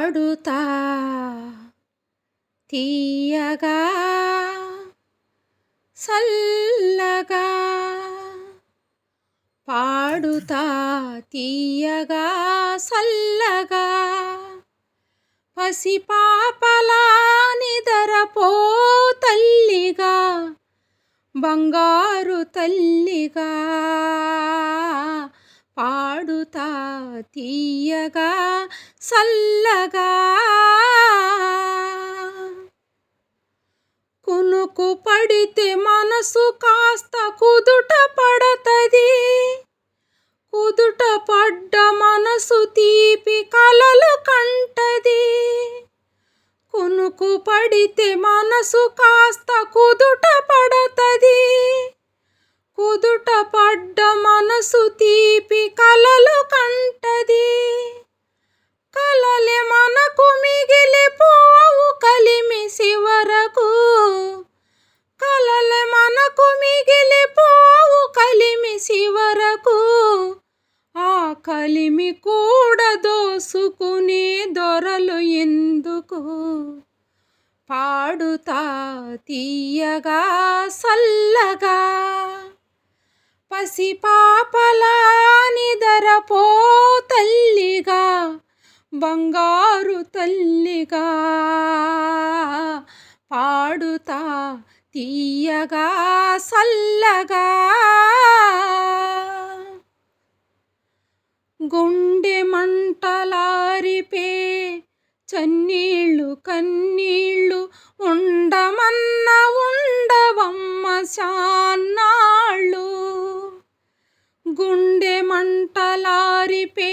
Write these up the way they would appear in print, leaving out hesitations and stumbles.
పాడుతా తీయగా సల్లగా పాడుతా తీయగా సల్లగా పసిపాపలా నిదరపో తల్లిగా బంగారు తల్లిగా పాడుతా తీయగా సల్లగా కునుకు పడితే మనసు కాస్త కుదుట పడతది, కుదుట పడ్డ మనసు తీపి కలలు కంటది. కునుకు పడితే మనసు కాస్త కుదుట పడతది, కుదుట పడ్డ మనసు తీపి కలలు కంటది. కలలే మనకు మిగిలిపోవు కలిమిసి వరకు, కలలే మనకు మిగిలిపోవు కలిమిసి వరకు. ఆ కలిమి కూడా దోసుకునే దొరలు ఎందుకు? పాడుతా తీయగా సల్లగా పసిపాపలా నిదరపో తల్లిగా బంగారు తల్లిగా పాడుతా తీయగా సల్లగా. గుండె మంటలారిపే చన్నీళ్ళు కన్నీళ్ళు ఉండమన్న ఉండవమ్మ చాన్నాళ్ళు. గుండె మంటలారిపే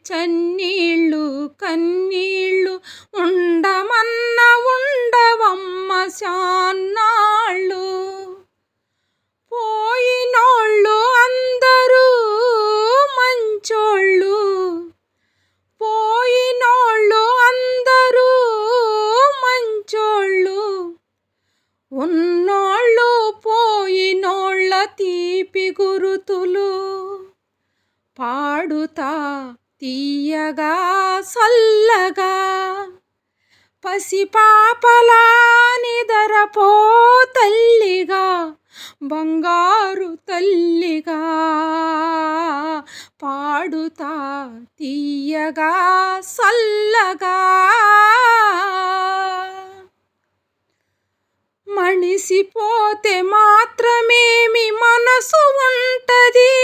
చన్నీళ్ళు కన్నీళ్ళు ఉండమన్న ఉండవమ్మ చాన్నాళ్ళు. పోయినోళ్ళు అందరూ మంచోళ్ళు, పోయినోళ్ళు అందరూ మంచోళ్ళు. ఉన్నోళ్ళు పోయినోళ్ళ తీపి గురుతులు. పాడుతా తీయగా సల్లగా పసిపాపలా నిదరపో తల్లిగా బంగారు తల్లిగా పాడుతా తీయగా సల్లగా. మనిసిపోతే మాత్రమేమి మనసు ఉంటది,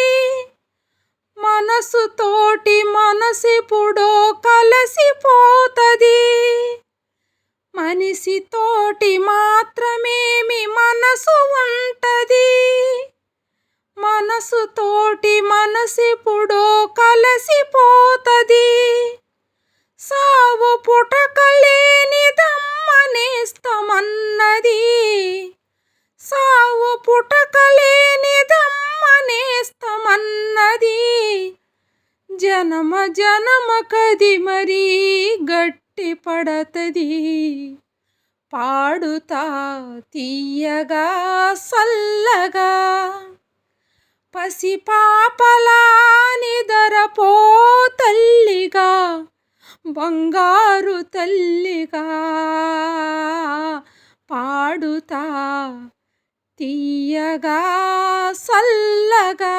మనసుతోటి మనసెప్పుడో కలసిపోతది. మనిషితోటి మాత్రమేమి మనసు ఉంటది, మనసుతోటి మనసెప్పుడో కలసిపోతది. సావు పుటకలేనిదమ్మనేస్తమన్నది, సావు పుటకలేనిదమ్మనేస్తమన్నది. జనమ జనమకది మరీ గట్టి పడతది. పాడుతా తీయగా సల్లగా పసిపాపలా నిదరపో తల్లిగా బంగారు తల్లిగా పాడుతా తీయగా సల్లగా.